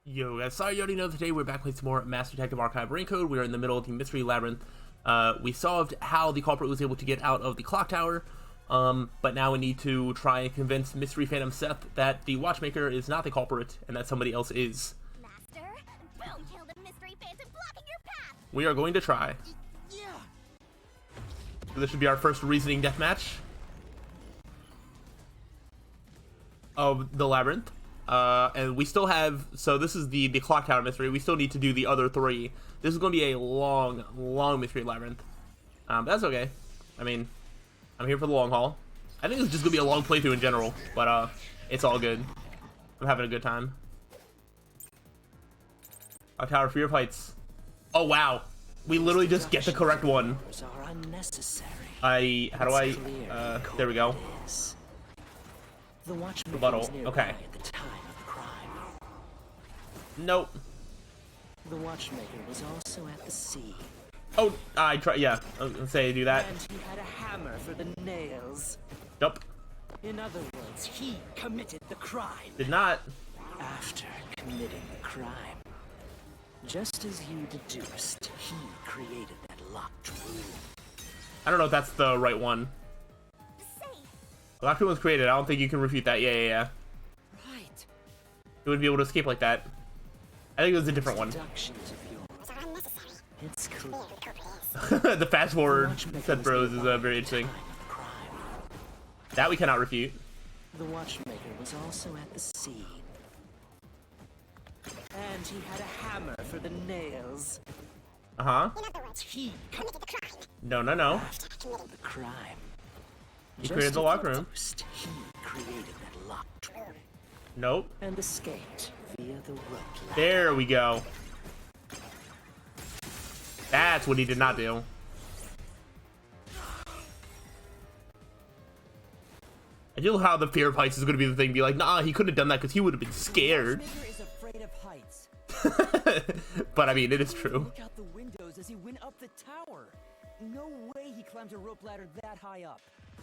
Yo guys, sorry you already know today we're back with some more Master Detective Archive Rain Code. We are in the middle of the Mystery Labyrinth. We solved how the culprit was able to get out of the clock tower, but now we need to try and convince Mystery Phantom Seth that the Watchmaker is not the culprit and that somebody else is. Master, boom, kill the Mystery Phantom blocking your path. We are going to try. Yeah. So this should be our first reasoning deathmatch of the labyrinth. And we still have, so this is the clock tower mystery. We still need to do the other three. This is going to be a long mystery labyrinth. But that's okay. I mean, I'm here for the long haul. I think it's just going to be a long playthrough in general, but it's all good. I'm having a good time. Clock tower, free of heights. Oh wow, we literally just get the correct one. How do I, there we go. The watchmaker Rebuttal, okay. at the time of the crime. Nope. The watchmaker was also at the scene. Oh, I try. Yeah, I was gonna say do that. And he had a hammer for the nails. Nope. In other words, he committed the crime. Did not. After committing the crime, just as you deduced, he created that locked room. I don't know if that's the right one. The locked room was created. I don't think you can refute that. Yeah. Right. You wouldn't be able to escape like that. I think it was a different one. Deductions of yours. It's clear. The fast forward said bros is very interesting. That we cannot refute. The watchmaker was also at the scene. And he had a hammer for the nails. Uh-huh. In other words, He committed the crime. No. after committing the crime. He created the lock room. He created that locked room Nope. and escaped via the rope ladder. There we go. That's what he did not do. I do love how the fear of heights is going to be the thing. Be like, nah, he couldn't have done that because he would have been scared. Watchmaker is afraid of heights. But I mean, it is true. Look out the windows as he went up the tower. No way he climbed a rope ladder that high up.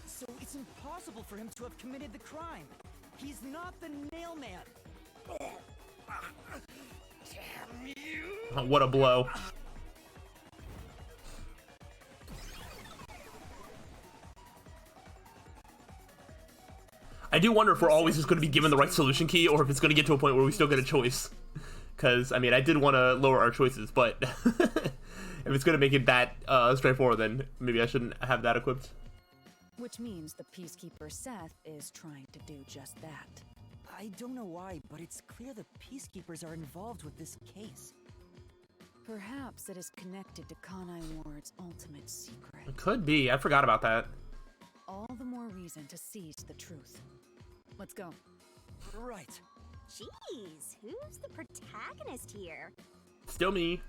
So it's impossible for him to have committed the crime. He's not the nail man. Damn you! Oh, what a blow. I do wonder if we're always just going to be given the right solution key, or if it's going to get to a point where we still get a choice. Because, I mean, I did want to lower our choices, but if it's going to make it that straightforward, then maybe I shouldn't have that equipped. Which means the Peacekeeper Seth is trying to do just that. I don't know why, but it's clear the Peacekeepers are involved with this case. Perhaps it is connected to Kanai Ward's ultimate secret. It could be. I forgot about that. All the more reason to seize the truth. Let's go. Right. Jeez, who's the protagonist here? Still me.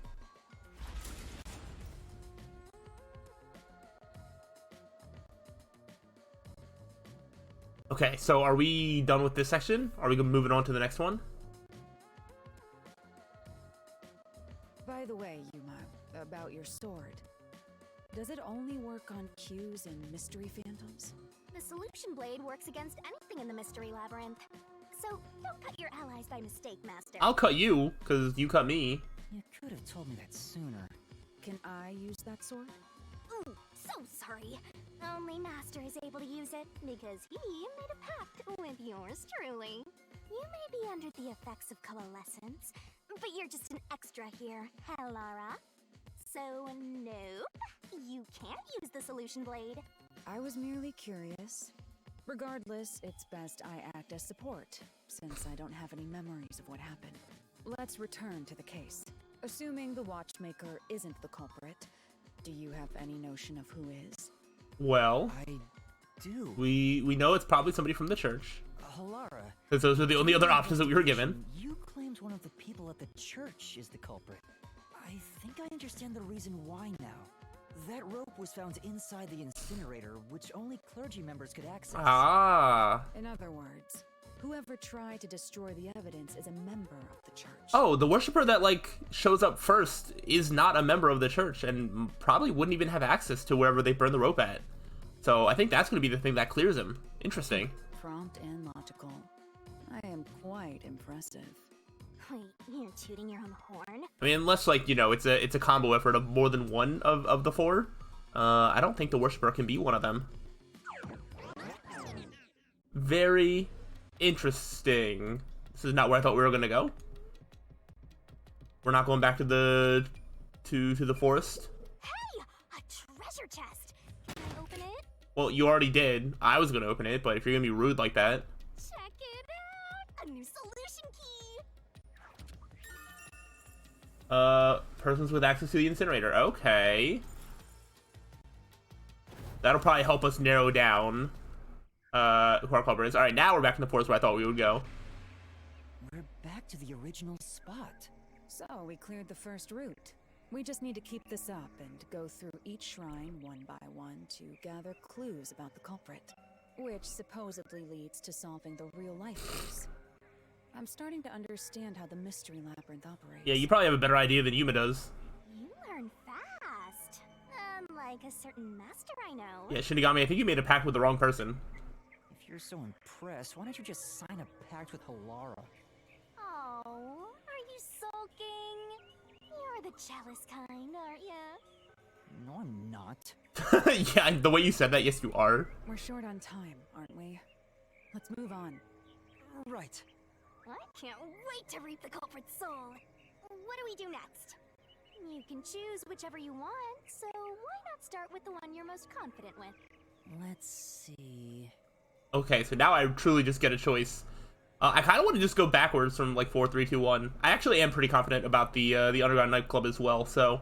Okay, so are we done with this section? Are we moving on to the next one? By the way, Yuma, about your sword. Does it only work on cues and mystery phantoms? The solution blade works against anything in the Mystery Labyrinth. So don't cut your allies by mistake, Master. I'll cut you, because you cut me. You could have told me that sooner. Can I use that sword? Ooh, so sorry. Only Master is able to use it because he made a pact with yours truly. You may be under the effects of coalescence, but you're just an extra here, Lara. So nope, you can't use the solution blade. I was merely curious. Regardless, it's best I act as support, since I don't have any memories of what happened. Let's return to the case. Assuming the Watchmaker isn't the culprit, do you have any notion of who is? Well, I do. we know it's probably somebody from the church. Halara. Because those are the only other options that we were given. You claimed one of the people at the church is the culprit. I think I understand the reason why now. That rope was found inside the incinerator, which only clergy members could access. Ah. In other words, whoever tried to destroy the evidence is a member of the church. Oh, the worshiper that, like, shows up first is not a member of the church and probably wouldn't even have access to wherever they burn the rope at. So I think that's going to be the thing that clears him. Interesting. Prompt and logical. I am quite impressive. Wait, you're tooting your own horn? I mean, unless, like, you know, it's a combo effort of more than one of the four. I don't think the Worshipper can be one of them. Very interesting. This is not where I thought we were gonna go. We're not going back to the forest. Hey, a treasure chest. Can I open it? Well, you already did. I was gonna open it, but if you're gonna be rude like that. Check it out. A new solution key. Persons with access to the incinerator. Okay. That'll probably help us narrow down who our culprit is. Alright, now we're back in the forest where I thought we would go. We're back to the original spot. So, we cleared the first route. We just need to keep this up and go through each shrine one by one to gather clues about the culprit, which supposedly leads to solving the real-life case. I'm starting to understand how the Mystery Labyrinth operates. Yeah, you probably have a better idea than Yuma does. You learn fast. Unlike a certain master I know. Yeah, Shinigami, I think you made a pact with the wrong person. If you're so impressed, why don't you just sign a pact with Halara? Oh, are you sulking? You're the jealous kind, aren't ya? No, I'm not. Yeah, the way you said that, yes, you are. We're short on time, aren't we? Let's move on. Right. I can't wait to reap the culprit's soul. What do we do next? You can choose whichever you want, so why not start with the one you're most confident with? Let's see. Okay, so now I truly just get a choice. I kind of want to just go backwards from like 4, 3, 2, 1. I actually am pretty confident about the underground nightclub as well. So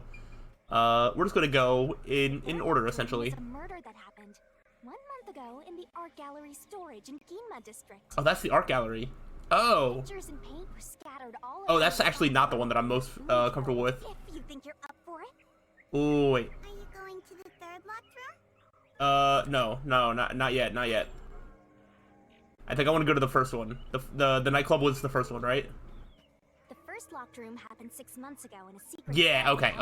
we're just gonna go in order essentially. There was a murder that happened 1 month ago in the art gallery storage in Ginma district. Oh, that's the art gallery. Oh. Pictures and paint were scattered all Oh, around that's the actually not the one that I'm most comfortable with. If you think you're up for it. Oh wait. Are you going to the third locked room? No, not yet, not yet. I think I want to go to the first one. The nightclub was the first one, right? The first locked room happened 6 months ago in a secret. Yeah. Okay.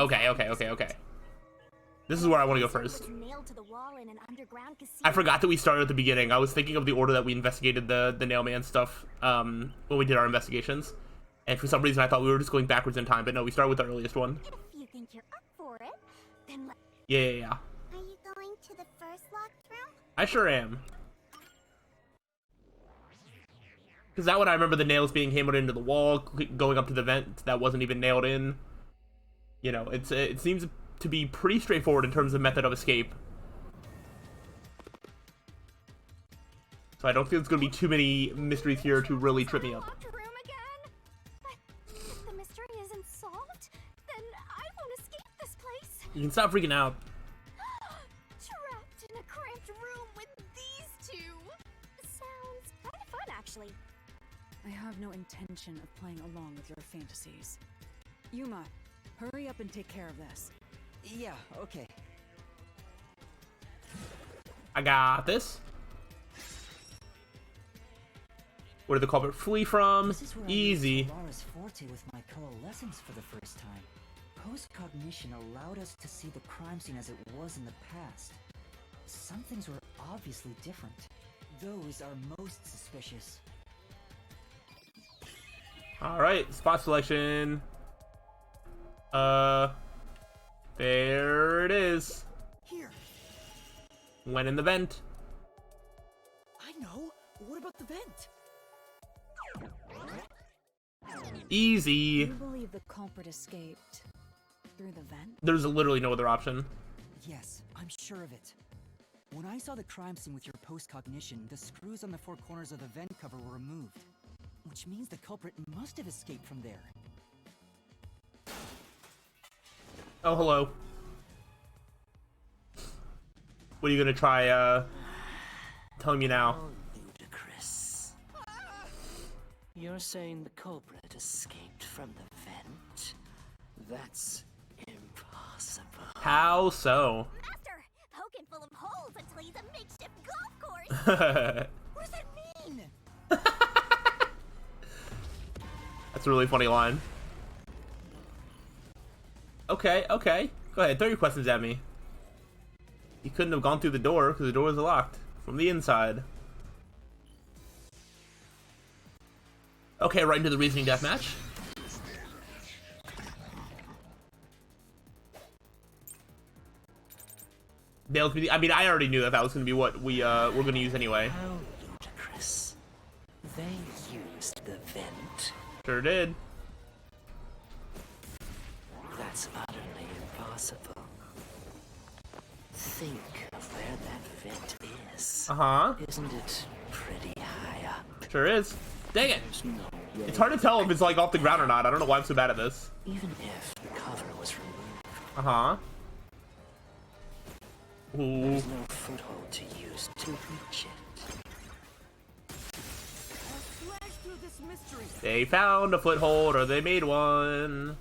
This is where I want to go first. Was nailed to the wall in an underground casino. I forgot that we started at the beginning. I was thinking of the order that we investigated the Nailman stuff when we did our investigations. And for some reason I thought we were just going backwards in time, but no, we started with the earliest one. If you think you're up for it, then let... Yeah. Are you going to the first locked room? I sure am. Because that one I remember the nails being hammered into the wall, going up to the vent that wasn't even nailed in. You know, it seems to be pretty straightforward in terms of method of escape. So I don't think there's going to be too many mysteries here to really trip me up. Locked room again? But if the mystery isn't solved, then I won't escape this place. You can stop freaking out. Trapped in a cramped room with these two. Sounds kind of fun, actually. I have no intention of playing along with your fantasies. Yuma, hurry up and take care of this. Yeah, okay. I got this. Where did the culprit flee from? This is where Easy. I used Halara's forte with my coalescence for the first time. Post-cognition allowed us to see the crime scene as it was in the past. Some things were obviously different. Those are most suspicious. Alright, spot selection. There it is. Here, Went in the vent. I know. What about the vent? Easy. You believe the culprit escaped through the vent? There's literally no other option. Yes, I'm sure of it. When I saw the crime scene with your post-cognition, the screws on the 4 corners of the vent cover were removed. Which means the culprit must have escaped from there. Oh, hello. What are you gonna try, telling me now? How ludicrous. You're saying the culprit escaped from the vent? That's impossible. How so? Master, poking full of holes until he's a makeshift golf course. What does that mean? That's a really funny line. Okay. Go ahead, throw your questions at me. You couldn't have gone through the door because the door was locked from the inside. Okay, right into the reasoning deathmatch. Nails. I mean, I already knew that that was gonna be what we were gonna use anyway. How ludicrous. They used the vent. Sure did. That's utterly impossible. Think of where that vent is. Uh-huh. Isn't it pretty high up? Sure is. Dang it. There's no way. It's hard to tell if it's like off the ground or not. I don't know why I'm so bad at this. Even if the cover was removed, Uh-huh. Ooh. there's no foothold to use to reach it. Slash through this mystery. They found a foothold, or they made one.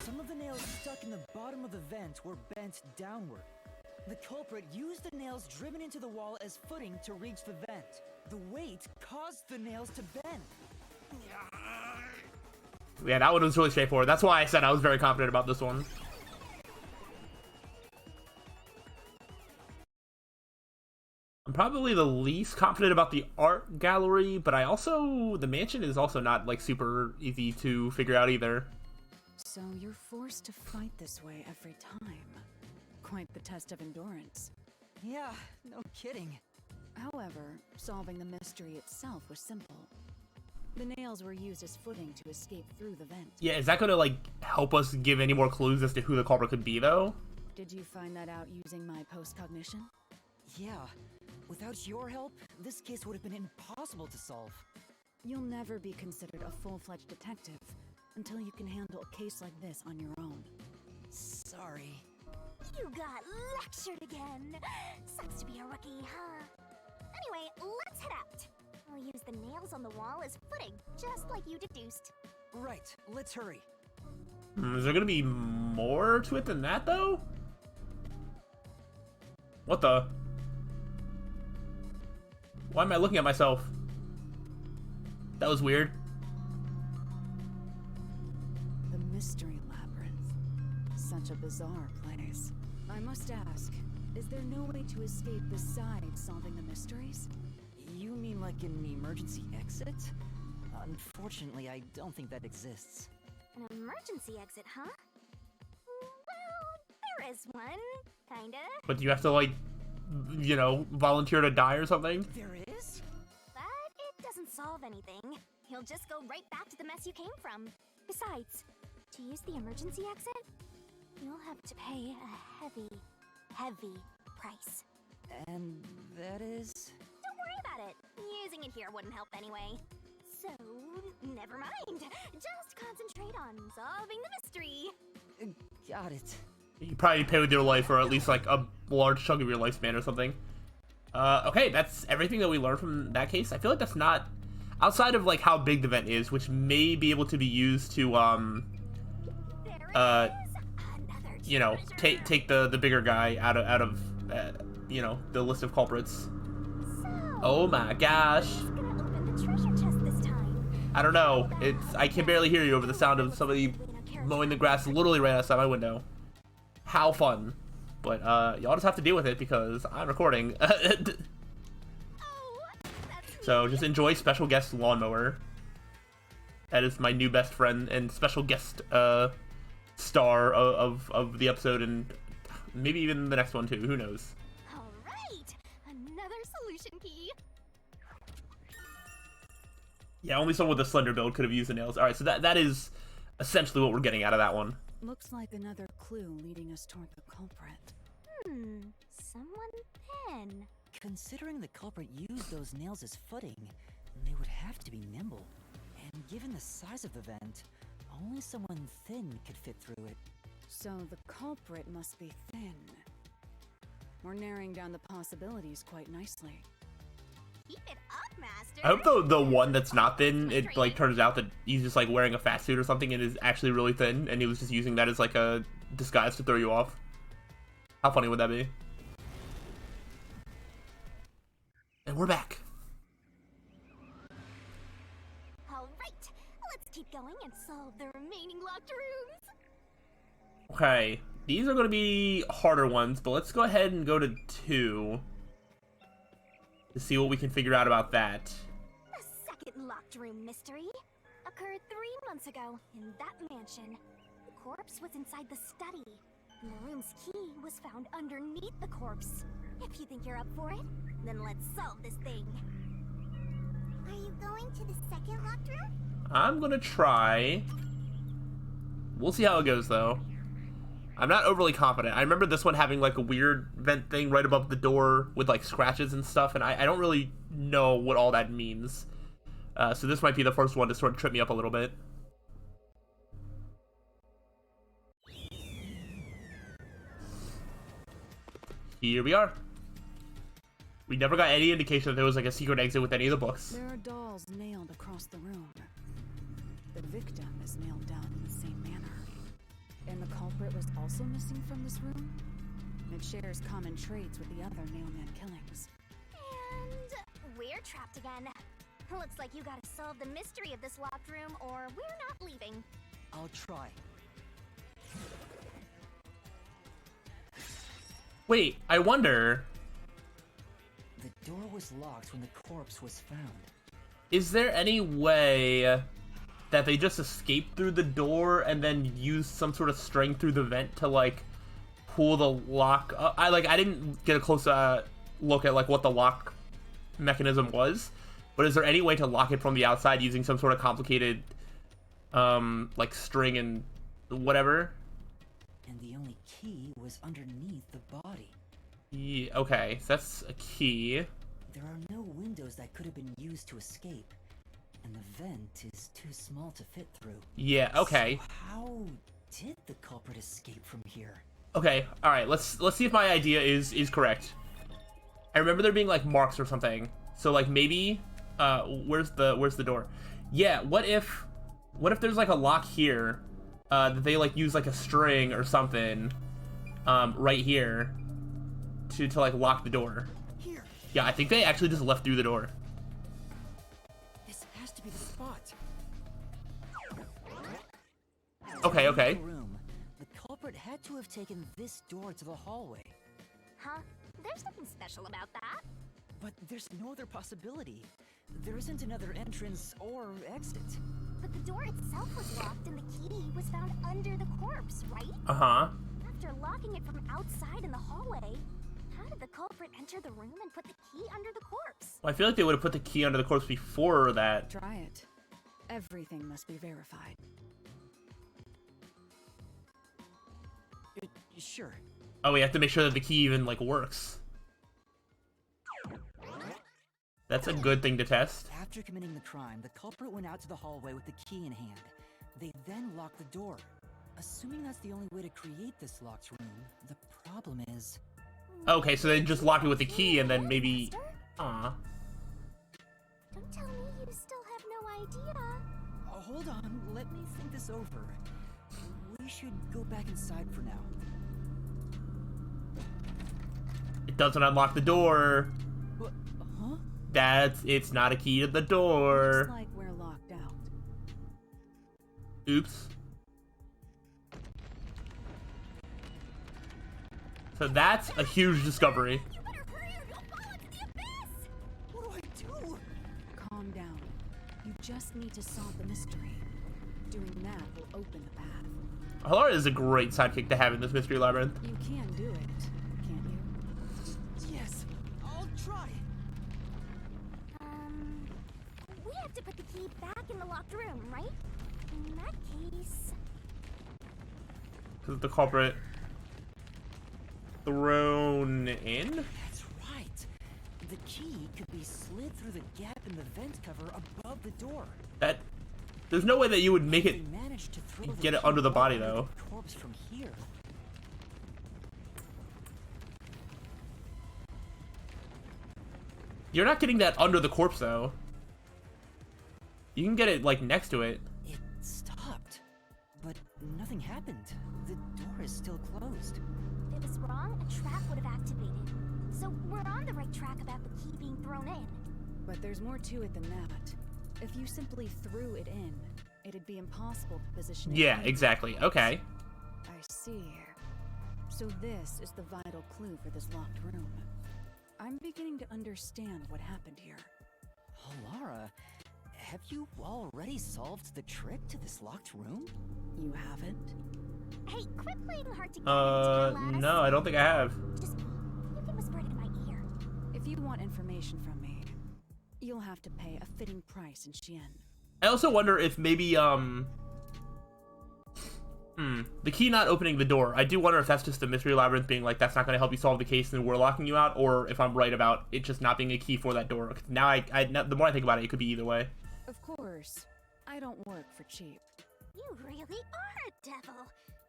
Some of the nails stuck in the bottom of the vent were bent downward. The culprit used the nails driven into the wall as footing to reach the vent. The weight caused the nails to bend. Yeah, that one was really straightforward. That's why I said I was very confident about this one. I'm probably the least confident about the art gallery, but the mansion is also not like super easy to figure out either. So you're forced to fight this way every time. Quite the test of endurance. Yeah, no kidding. However, solving the mystery itself was simple. The nails were used as footing to escape through the vent. Yeah, is that gonna like help us give any more clues as to who the culprit could be though? Did you find that out using my post-cognition? Yeah, without your help, this case would have been impossible to solve. You'll never be considered a full-fledged detective until you can handle a case like this on your own. Sorry. You got lectured again. Sucks to be a rookie, huh? Anyway, let's head out. I'll use the nails on the wall as footing, just like you deduced. Right, let's hurry. Is there gonna be more to it than that though? What the? Why am I looking at myself? That was weird. The Mystery Labyrinth. Such a bizarre place. I must ask, is there no way to escape besides solving the mysteries? You mean like an emergency exit? Unfortunately, I don't think that exists. An emergency exit, huh? Well, there is one, kinda. But do you have to like, you know, volunteer to die or something? There is? But it doesn't solve anything. You'll just go right back to the mess you came from. Besides, to use the emergency exit, you'll have to pay a heavy, heavy price. And that is? Don't worry about it. Using it here wouldn't help anyway. So, never mind. Just concentrate on solving the mystery. Got it. You probably pay with your life, or at least like a large chunk of your lifespan or something. Okay, that's everything that we learned from that case. I feel like that's not outside of like how big the vent is, which may be able to be used to you know, take the bigger guy out of you know, the list of culprits. So, Oh my gosh. who's gonna open the treasure chest this time? I don't know. I can barely hear you over the sound of somebody mowing the grass literally right outside my window. How fun. But y'all just have to deal with it because I'm recording. Oh, that's So just enjoy special guest lawnmower. That is my new best friend and special guest star of the episode, and maybe even the next one too. Who knows? all right. Another solution key. Yeah, only someone with a slender build could have used the nails. All right, so that is essentially what we're getting out of that one. Looks like another clue leading us toward the culprit. Someone thin. Considering the culprit used those nails as footing, they would have to be nimble. And given the size of the vent, only someone thin could fit through it. So the culprit must be thin. We're narrowing down the possibilities quite nicely. Keep it up, Master. I hope the one that's not thin, it like turns out that he's just like wearing a fat suit or something and is actually really thin, and he was just using that as like a disguise to throw you off. How funny would that be? And we're back. All right. Let's keep going and solve the remaining locked rooms. Okay, these are going to be harder ones, but let's go ahead and go to 2 to see what we can figure out about that. The second locked room mystery occurred 3 months ago in that mansion. corpse was inside the study. And the room's key was found underneath the corpse. If you think you're up for it, then let's solve this thing. Are you going to the second locked room? I'm gonna try. We'll see how it goes, though. I'm not overly confident. I remember this one having, like, a weird vent thing right above the door with, like, scratches and stuff, and I don't really know what all that means. So this might be the first one to sort of trip me up a little bit. Here we are. We never got any indication that there was, like, a secret exit with any of the books. There are dolls nailed across the room. The victim is nailed down in the same manner. And the culprit was also missing from this room? It shares common traits with the other nailman killings. And we're trapped again. Looks like you gotta solve the mystery of this locked room or we're not leaving. I'll try. Wait, I wonder, The door was locked when the corpse was found. is there any way that they just escaped through the door and then used some sort of string through the vent to, like, pull the lock up? I didn't get a close look at, like, what the lock mechanism was, but is there any way to lock it from the outside using some sort of complicated, like, string and whatever? And the only key was underneath the body. Yeah, okay, so that's a key. There are no windows that could have been used to escape. And the vent is too small to fit through. Yeah, okay. So how did the culprit escape from here? Okay, alright, let's see if my idea is correct. I remember there being, like, marks or something. So, like, maybe where's the door? Yeah, what if there's, like, a lock here that they, like, use, like, a string or something right here to like lock the door. Here. Yeah, I think they actually just left through the door. This has to be the spot. Okay, okay. In the room, the culprit had to have taken this door to the hallway. Huh? There's nothing special about that. But there's no other possibility. There isn't another entrance or exit. But the door itself was locked and the key was found under the corpse, right? Uh-huh. After locking it from outside in the hallway, how did the culprit enter the room and put the key under the corpse? Well, I feel like they would have put the key under the corpse before that. Try it. Everything must be verified. Sure. Oh, we have to make sure that the key even, like, works. That's a good thing to test. After committing the crime, the culprit went out to the hallway with the key in hand. They then locked the door. Assuming that's the only way to create this locked room, the problem is... Okay, so they just locked it with the key and then maybe... Aw. Don't tell me you still have no idea. Hold on, let me think this over. We should go back inside for now. It doesn't unlock the door. What? Huh? It's not a key to the door. Looks like we're locked out. Oops. So that's a huge discovery. You better hurry or you'll fall into the abyss! What do I do? Calm down. You just need to solve the mystery. Doing that will open the path. Halara is a great sidekick to have in this mystery labyrinth. You can do it, can't you? Yes, I'll try. We have to put the key back in the locked room, right? In that case... Because the culprit thrown in? That's right. The key could be slid through the gap in the vent cover above the door. There's no way that you would make it They managed to throw the get it key under the right body, under though. the corpse from here. You're not getting that under the corpse, though. You can get it, like, next to it. It stopped, but nothing happened. The door is still closed. If it was wrong, a trap would have activated. So we're on the right track about the key being thrown in. But there's more to it than that. If you simply threw it in, it'd be impossible to position it. Yeah, anywhere. exactly. Okay. I see. So this is the vital clue for this locked room. I'm beginning to understand what happened here. Halara, have you already solved the trick to this locked room? You haven't? Hey, quit playing hard to get and tell us. No, I don't think I have. Just, you can whisper it in my ear. If you want information from me, you'll have to pay a fitting price in Xian. I also wonder if maybe, the key not opening the door. I do wonder if that's just the mystery labyrinth being like, that's not going to help you solve the case and we're locking you out, or if I'm right about it just not being a key for that door. 'Cause now, the more I think about it, it could be either way. Of course, I don't work for cheap. You really are a devil.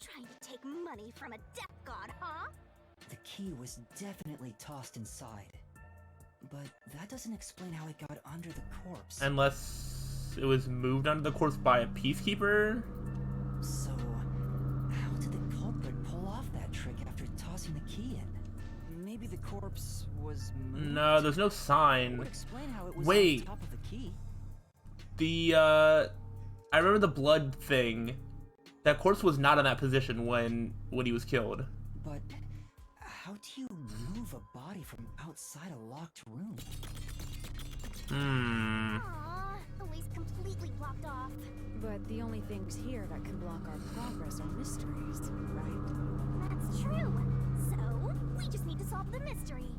Trying to take money from a death god, huh? The key was definitely tossed inside. But that doesn't explain how it got under the corpse. Unless it was moved under the corpse by a peacekeeper? So, how did the culprit pull off that trick after tossing the key in? Maybe the corpse was moved? No, there's no It sign. would explain how it was Wait. on top of the key. I remember the blood thing. That corpse was not in that position when he was killed. But how do you move a body from outside a locked room? Aww, the way's completely blocked off. But the only things here that can block our progress are mysteries, right? That's true. So, we just need to solve the mystery.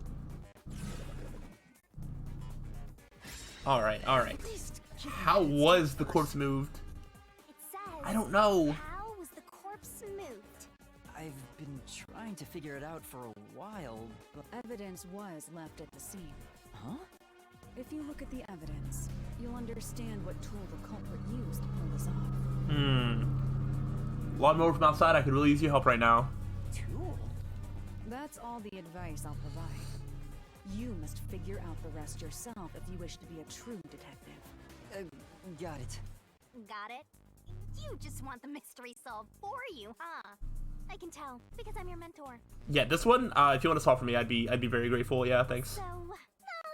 Alright. At least give me How that was step the first. corpse moved? It says, I don't know. how was the corpse moved? I've been trying to figure it out for a while, but... Evidence was left at the scene. Huh? If you look at the evidence, you'll understand what tool the culprit used to pull this off. Lawnmower from outside, I could really use your help right now. Tool? That's all the advice I'll provide. You must figure out the rest yourself if you wish to be a true detective. Got it. Got it? You just want the mystery solved for you, huh? I can tell, because I'm your mentor. Yeah, this one, if you want to solve for me, I'd be very grateful. Yeah, thanks. So, I'll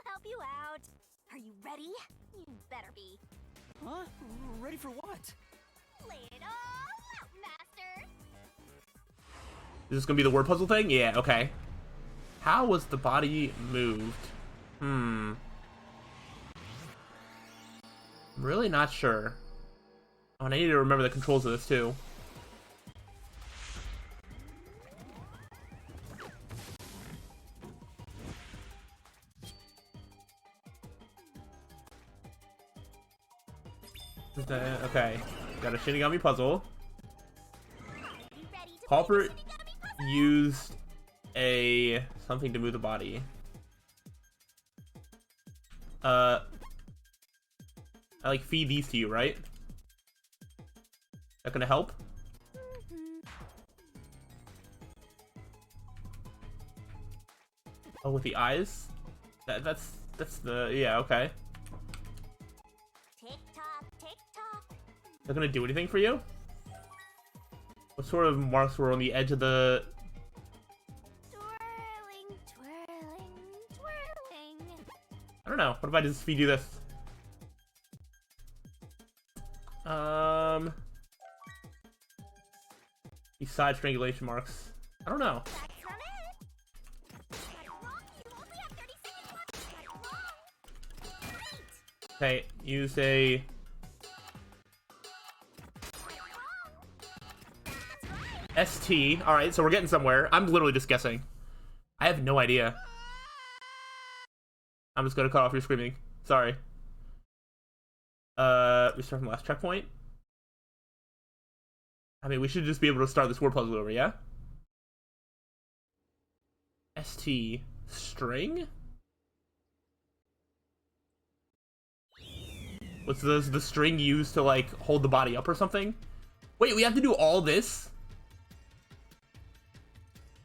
help you out. Are you ready? You better be. Huh? Ready for what? Lay it all out, Master! Is this gonna be the word puzzle thing? Yeah, okay. How was the body moved? I'm really not sure. Oh, and I need to remember the controls of this too. Okay, got a Shinigami puzzle. You ready to Culprit play the Shinigami puzzle? used a something to move the body. I like feed these to you, right? That gonna help? Oh, with the eyes? That's the, yeah, okay. Tick tock, tick tock. Is that gonna do anything for you? What sort of marks were on the edge of the... Twirling, twirling, twirling. I don't know. What if I just feed you this? Besides strangulation marks. I don't know. That's not it. That's wrong. You only have 30 seconds left. That's wrong. Right. Okay, use a... ST. Alright, so we're getting somewhere. I'm literally just guessing. I have no idea. I'm just gonna cut off your screaming. Sorry. Restart from the last checkpoint. I mean, we should just be able to start this word puzzle over, yeah? ST. String? Was the string used to, like, hold the body up or something? Wait, we have to do all this?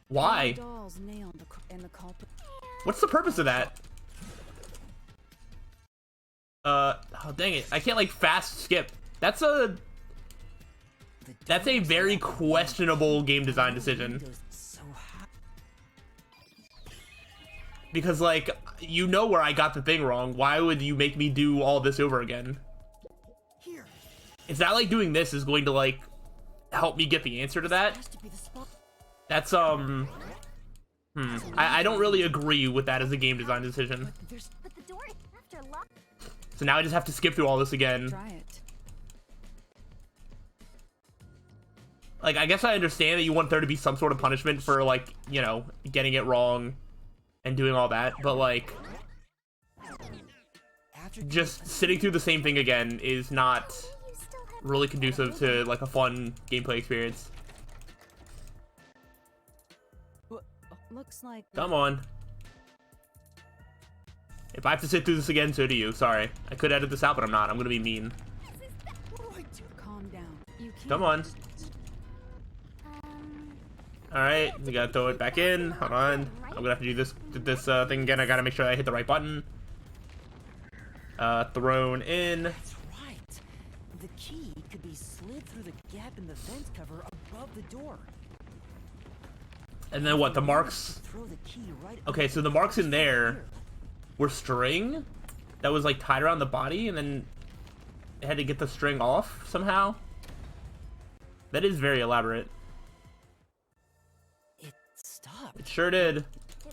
Why? Dolls nailed in the culprit. What's the purpose of that? Oh, dang it. I can't, like, fast skip. That's a very questionable game design decision. Because, like, you know where I got the thing wrong. Why would you make me do all this over again? Here. It's not like doing this is going to, like, help me get the answer to that. That's, I don't really agree with that as a game design decision. But the door after lock. So now I just have to skip through all this again. Try it. Like, I guess I understand that you want there to be some sort of punishment for, like, you know, getting it wrong and doing all that, but, like, just sitting through the same thing again is not really conducive to, like, a fun gameplay experience. Looks like Come on. If I have to sit through this again, so do you. Sorry. I could edit this out, but I'm not. I'm gonna be mean. calm down. You can't. Come on. Alright, we gotta throw it back in. Hold on. I'm gonna have to do this thing again. I gotta make sure I hit the right button. Thrown in. That's right. The key could be slid through the gap in the vent cover above the door. And then what? The marks? Throw the key right Okay, so the marks in there were string that was like tied around the body, and then it had to get the string off somehow. That is very elaborate. It stopped. It sure did. It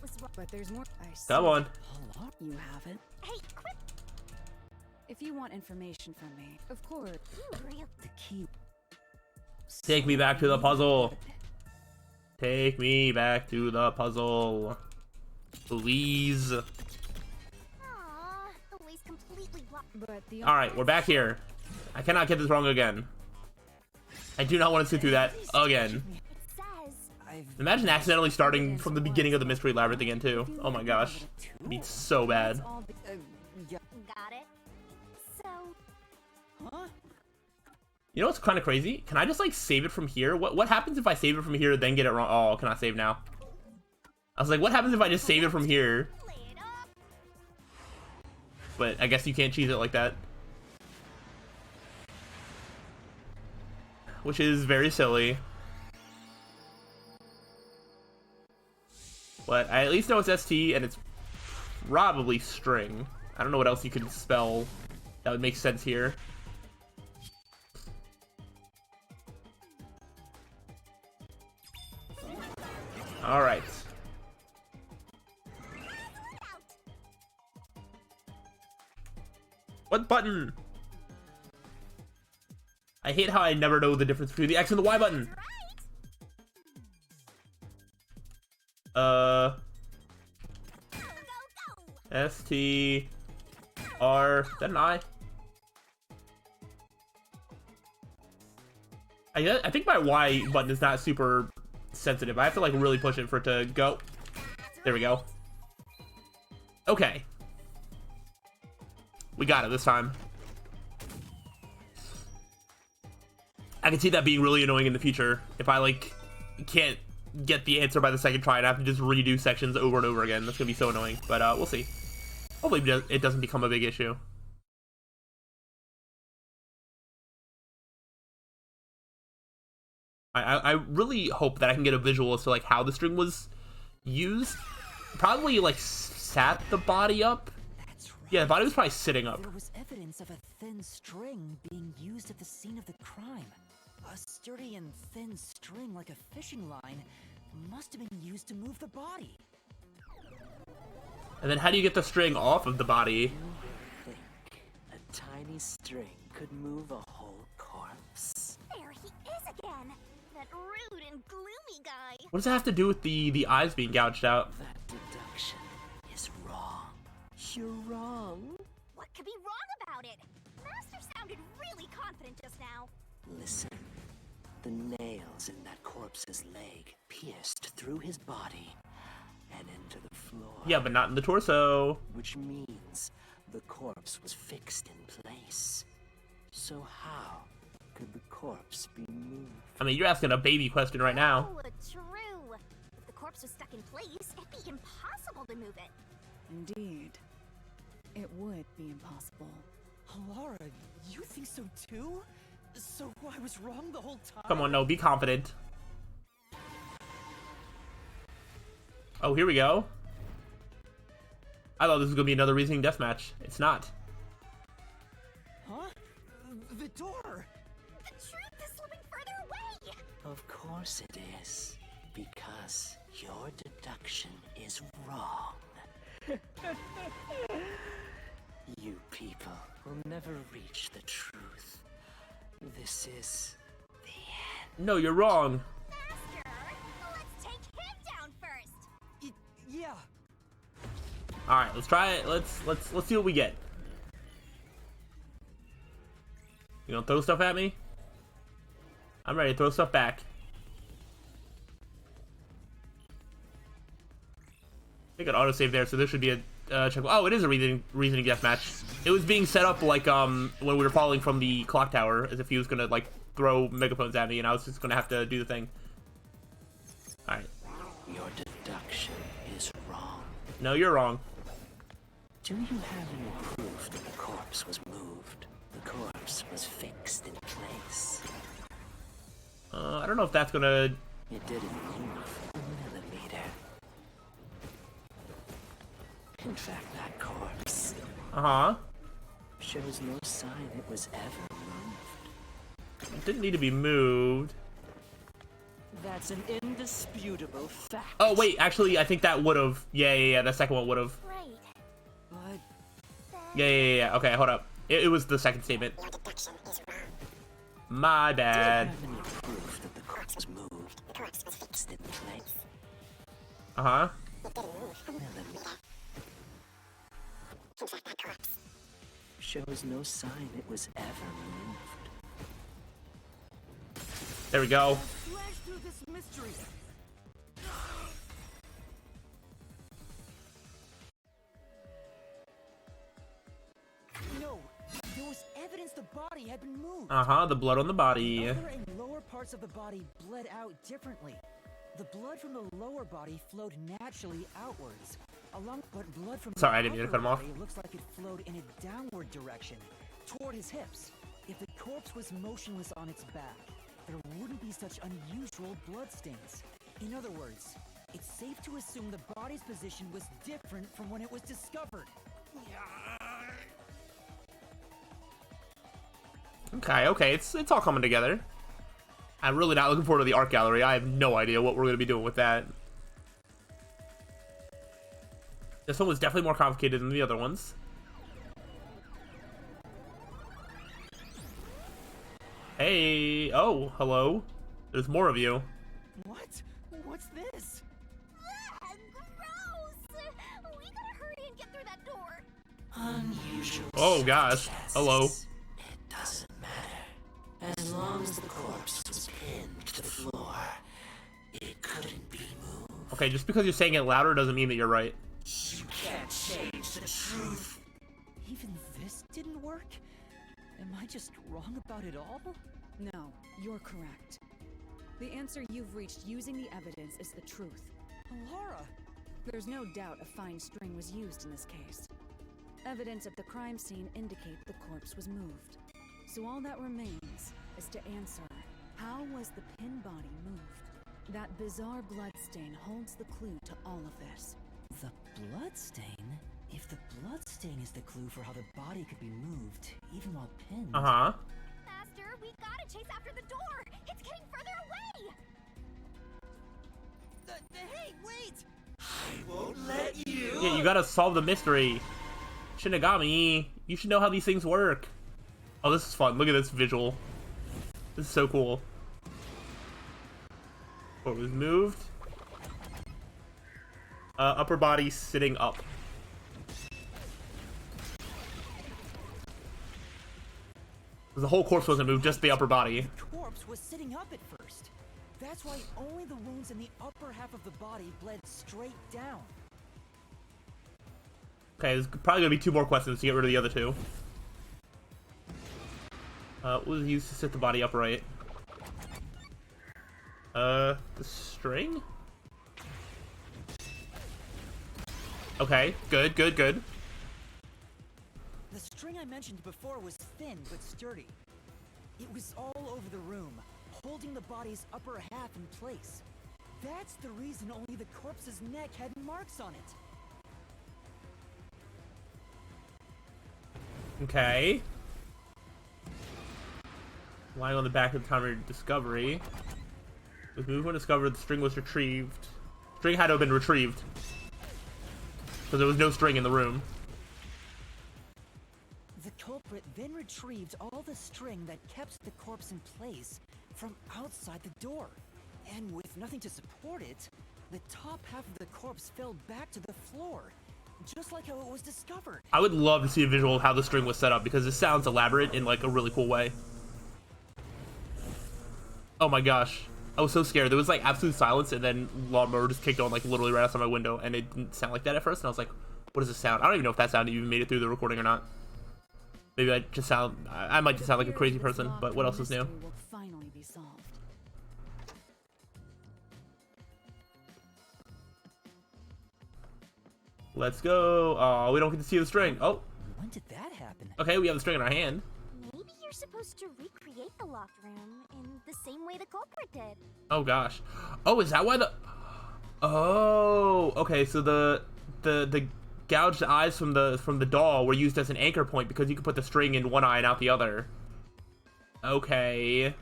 was But there's more. I see. Come on. Hello? You haven't. Hey, quit! If you want information from me, of course. You real. The key. Take me back to the puzzle. Take me back to the puzzle. Please. Aww, the way's completely blocked. But the Alright, we're back here. I cannot get this wrong again. I do not want to sit through that again. It says Imagine accidentally starting from the beginning of the Mystery Labyrinth again, too. Oh my gosh. It'd be so bad. all the, Yeah. got it. So Huh? You know what's kind of crazy? Can I just, like, save it from here? What happens if I save it from here, then get it wrong? Oh, can I save now? I was like, what happens if I just save it from here? play it up. But I guess you can't cheese it like that. Which is very silly. But I at least know it's ST, and it's probably string. I don't know what else you could spell that would make sense here. Alright. What button? I hate how I never know the difference between the X and the Y button. S, T, R, is that an I? I think my Y button is not super sensitive. I have to like really push it for it to go. There we go. Okay. We got it this time. I can see that being really annoying in the future if I like can't get the answer by the second try and I have to just redo sections over and over again. That's gonna be so annoying, but we'll see. Hopefully it doesn't become a big issue. I really hope that I can get a visual as to like how the string was used. Probably like sat the body up. That's right. Yeah, the body was probably sitting up. There was evidence of a thin string being used at the scene of the crime. A sturdy and thin string like a fishing line must have been used to move the body. And then how do you get the string off of the body? Think a tiny string could move a whole corpse? There he is again. That rude and gloomy guy. What does it have to do with the eyes being gouged out? That deduction is wrong. You're wrong. What could be wrong about it? Master sounded really confident just now. Listen. The nails in that corpse's leg pierced through his body and into the floor. Yeah, but not in the torso. Which means the corpse was fixed in place. So how could the corpse be moved? I mean, you're asking a baby question right now. Oh, true. If the corpse was stuck in place, it'd be impossible to move it. Indeed. It would be impossible. Laura, you think so too? So I was wrong the whole time? Come on, no, be confident. Oh, here we go. I thought this was gonna be another reasoning deathmatch. It's not. Huh? The door! The truth is slipping further away. Of course it is. Because your deduction is wrong. You people will never reach the truth. This is the end. No, you're wrong. Master, let's take him down first. Yeah. All right, let's try it. Let's see what we get. You gonna throw stuff at me? I'm ready to throw stuff back. I think an autosave there, so there should be a check. Oh, it is a reasoning deathmatch. It was being set up like when we were falling from the clock tower, as if he was gonna like throw megaphones at me, and I was just gonna have to do the thing. All right. Your deduction is wrong. No, you're wrong. Do you have any proof that the corpse was moved? The corpse was fixed in place. I don't know if that's gonna. It didn't move a millimeter. In fact, that corpse shows no sign it was ever moved. It didn't need to be moved. That's an indisputable fact. Oh wait, actually, I think that would have. Yeah. That second one would have. Right. But Yeah. Okay, hold up. It was the second statement. Your deduction is wrong. My do you bad. have any proof that the corpse was moved? The corpse was fixed. Fixed in place. It didn't move a millimeter. In fact, that corpse Shows no sign it was ever moved. There we go. Flash through this mystery. No, there was evidence the body had been moved. The blood on the body. Upper and lower parts of the body bled out differently. The blood from the lower body flowed naturally outwards. But blood from Sorry, the I didn't mean to upper cut him off. body looks like it flowed in a downward direction, toward his hips. If the corpse was motionless on its back, there wouldn't be such unusual bloodstains. In other words, it's safe to assume the body's position was different from when it was discovered. Okay, it's all coming together. I'm really not looking forward to the art gallery. I have no idea what we're gonna be doing with that. This one was definitely more complicated than the other ones. Hey, oh, hello. There's more of you. What? What's this? Gross! We gotta hurry and get through that door. Unusual. Oh gosh, hello. It doesn't matter. As long as the corpse was pinned to the floor, it couldn't be moved. Okay, just because you're saying it louder doesn't mean that you're right. You can't change the truth. Even this didn't work? Am I just wrong about it all? No, you're correct. The answer you've reached using the evidence is the truth. Laura! There's no doubt a fine string was used in this case. Evidence at the crime scene indicate the corpse was moved. So all that remains is to answer, how was the pin body moved? That bizarre bloodstain holds the clue to all of this. The bloodstain? If the bloodstain is the clue for how the body could be moved, even while pinned... Master, we gotta chase after the door. It's getting further away. Hey, wait! I won't let you. Yeah, you gotta solve the mystery. Shinigami, you should know how these things work. Oh, this is fun. Look at this visual. This is so cool. What was moved? Upper body sitting up. The whole corpse wasn't moved, just the upper body. The corpse was sitting up at first. That's why only the wounds in the upper half of the body bled straight down. Okay, there's probably gonna be 2 more questions to get rid of the other 2. What was used to sit the body upright? The string? Okay, good. The string I mentioned before was thin but sturdy. It was all over the room, holding the body's upper half in place. That's the reason only the corpse's neck had marks on it. Okay. Lying on the back at the time of discovery. Was moved when discovered, the string was retrieved. String had to have been retrieved. Because there was no string in the room. The culprit then retrieved all the string that kept the corpse in place from outside the door. And with nothing to support it, the top half of the corpse fell back to the floor, just like how it was discovered. I would love to see a visual of how the string was set up because it sounds elaborate in like a really cool way. Oh my gosh. I was so scared. There was like absolute silence, and then lawnmower just kicked on like literally right outside my window, and it didn't sound like that at first, and I was like, what is this sound? I don't even know if that sound even made it through the recording or not. Maybe I might just sound like a crazy person, but what else is new? Will finally be solved. Let's go. Oh, we don't get to see the string. Oh, When did that happen? okay, we have the string in our hand. Maybe you're supposed to recreate the locked room in the same way the culprit did. Oh gosh. Oh, is that why the... Oh, okay, so the gouged eyes from the doll were used as an anchor point because you could put the string in one eye and out the other. Okay.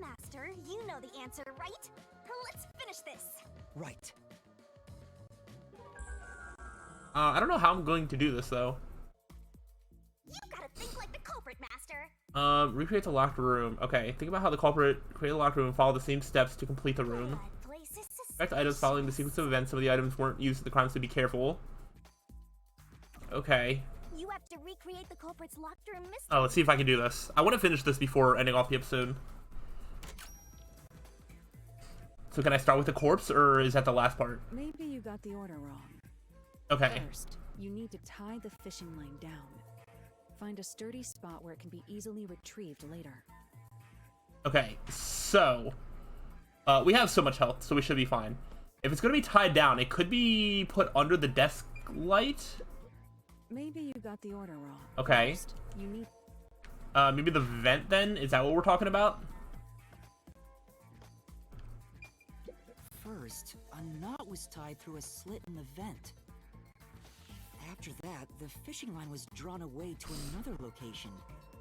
Master, you know the answer, right? Let's finish this. Right. I don't know how I'm going to do this though. You gotta think like the culprit, Master. Recreate the locked room. Okay, think about how the culprit created the locked room and follow the same steps to complete the room. That place is Correct items following the sequence of events. Some of the items weren't used in the crime, so be careful. Okay. You have to recreate the culprit's locked room mystery. Oh, let's see if I can do this. I want to finish this before ending off the episode. So can I start with the corpse, or is that the last part? Maybe you got the order wrong. Okay. First, you need to tie the fishing line down. Find a sturdy spot where it can be easily retrieved later. Okay, so we have so much health, so we should be fine. If it's going to be tied down, it could be put under the desk light. Maybe you got the order wrong. Okay. First, you need Maybe the vent then? Is that what we're talking about? First, a knot was tied through a slit in the vent. After that, the fishing line was drawn away to another location.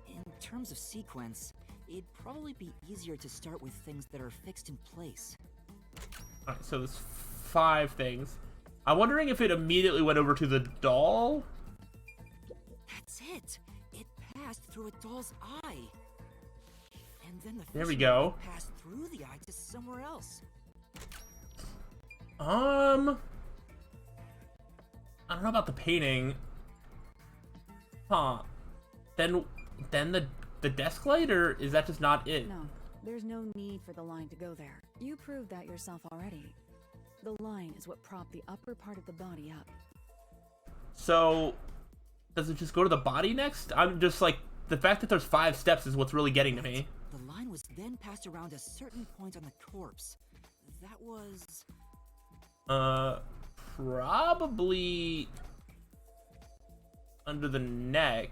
In terms of sequence, it'd probably be easier to start with things that are fixed in place. Alright, so there's 5 things. I'm wondering if it immediately went over to the doll? That's it! It passed through a doll's eye! And then the There we fishing go. line passed through the eye to somewhere else. I don't know about the painting. Huh. Then the desk light, or is that just not it? No, there's no need for the line to go there. You proved that yourself already. The line is what propped the upper part of the body up. So, does it just go to the body next? I'm just like, the fact that there's 5 steps is what's really getting to me. The line was then passed around a certain point on the corpse. That was... Probably under the neck.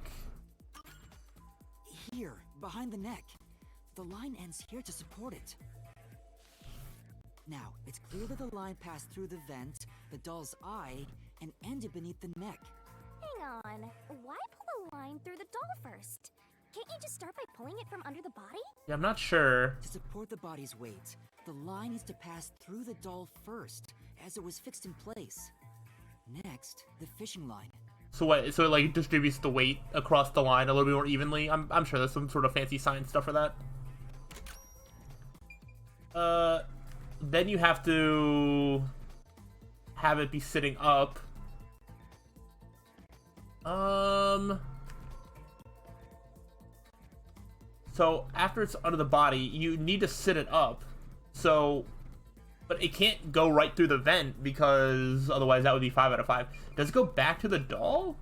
Here, behind the neck. The line ends here to support it. Now, it's clear that the line passed through the vent, the doll's eye, and ended beneath the neck. Hang on. Why pull the line through the doll first? Can't you just start by pulling it from under the body? Yeah, I'm not sure. To support the body's weight, the line needs to pass through the doll first, as it was fixed in place. Next, the fishing line. So what? So it like distributes the weight across the line a little bit more evenly. I'm sure there's some sort of fancy science stuff for that. Then you have to have it be sitting up. So after it's under the body, you need to sit it up. So, but it can't go right through the vent because otherwise that would be 5 out of 5. Does it go back to the doll?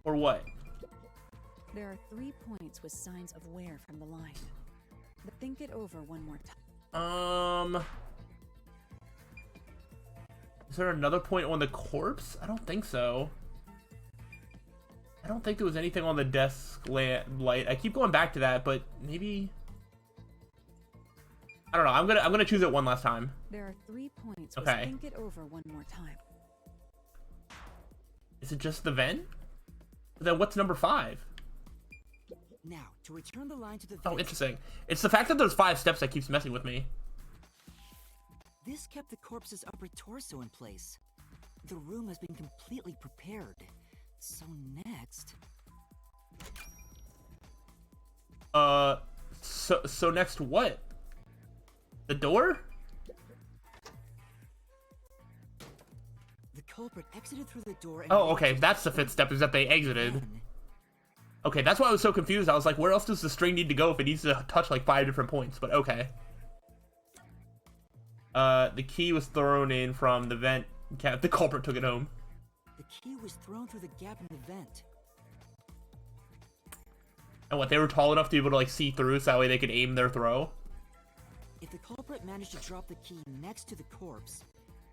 Or what? There are 3 points with signs of wear from the line. But think it over one more time. Is there another point on the corpse? I don't think so. I don't think there was anything on the desk light. I keep going back to that, but maybe... I don't know. I'm gonna choose it one last time. There are 3 points with Okay. think it over one more time. Is it just the vent? Then what's number 5? Now, to return the line to the Oh, vent, interesting. It's the fact that there's 5 steps that keeps messing with me. this kept the corpse's upper torso in place. The room has been completely prepared. So next... So next what? The door? The culprit exited through the door and Oh, okay, that's the fifth step, is that they exited. Okay, that's why I was so confused. I was like, where else does the string need to go if it needs to touch like 5 different points? But okay. The key was thrown in from the vent. The culprit took it home. The key was thrown through the gap in the vent. And what, they were tall enough to be able to like see through so that way they could aim their throw? If the culprit managed to drop the key next to the corpse,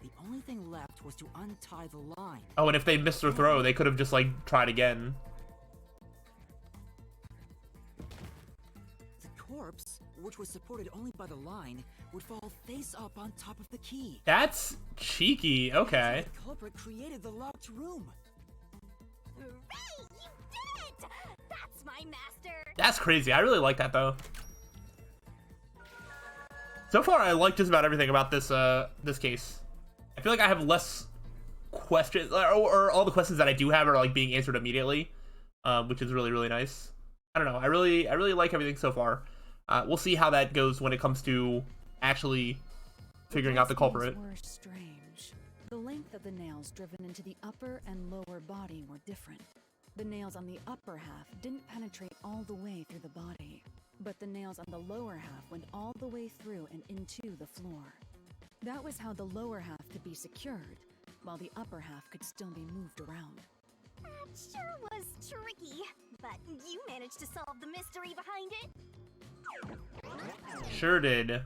the only thing left was to untie the line. Oh, and if they missed their throw, they could have just like tried again. The corpse, which was supported only by the line, would fall face up on top of the key. That's cheeky, okay. The culprit created the locked room. Hooray! You did it! That's my master! That's crazy. I really like that though. So far, I like just about everything about this this case. I feel like I have less questions, or all the questions that I do have are like being answered immediately, which is really nice. I don't know. I really like everything so far. We'll see how that goes when it comes to actually figuring out the culprit. Were strange. The length of the nails driven into the upper and lower body were different. The nails on the upper half didn't penetrate all the way through the body, but the nails on the lower half went all the way through and into the floor. That was how the lower half could be secured, while the upper half could still be moved around. That sure was tricky, but you managed to solve the mystery behind it. Sure did.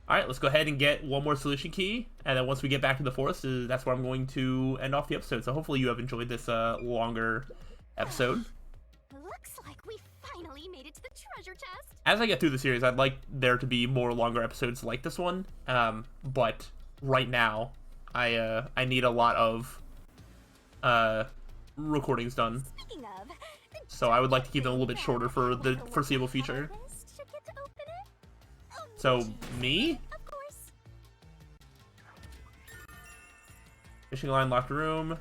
Alright, let's go ahead and get one more solution key, and then once we get back to the forest, that's where I'm going to end off the episode. So hopefully you have enjoyed this longer episode. Looks like we finally made it to the treasure chest. As I get through the series, I'd like there to be more longer episodes like this one, but right now, I need a lot of recordings done. Speaking of, So I would like to keep them a little bit shorter for the foreseeable future. should get to open it. Oh, So, me? of course. Fishing line, locked room.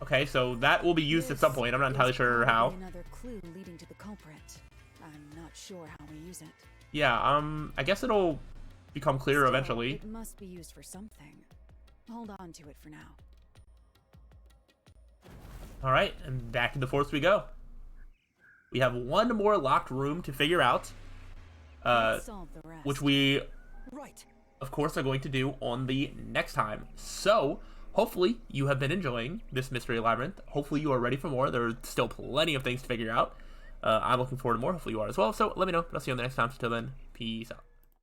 Okay, so that will be used at some point. I'm not entirely sure how. Another clue leading to the culprit. I'm not sure how we use it. Yeah, I guess it'll become clearer Still, eventually. It must be used for something. Hold on to it for now. Alright, and back in the forest we go. We have one more locked room to figure out. Let's solve the rest. Which we, Right. of course, are going to do on the next time. So, hopefully you have been enjoying this Mystery Labyrinth. Hopefully you are ready for more. There are still plenty of things to figure out. I'm looking forward to more. Hopefully you are as well. So, let me know. But I'll see you on the next time. Until then, peace out.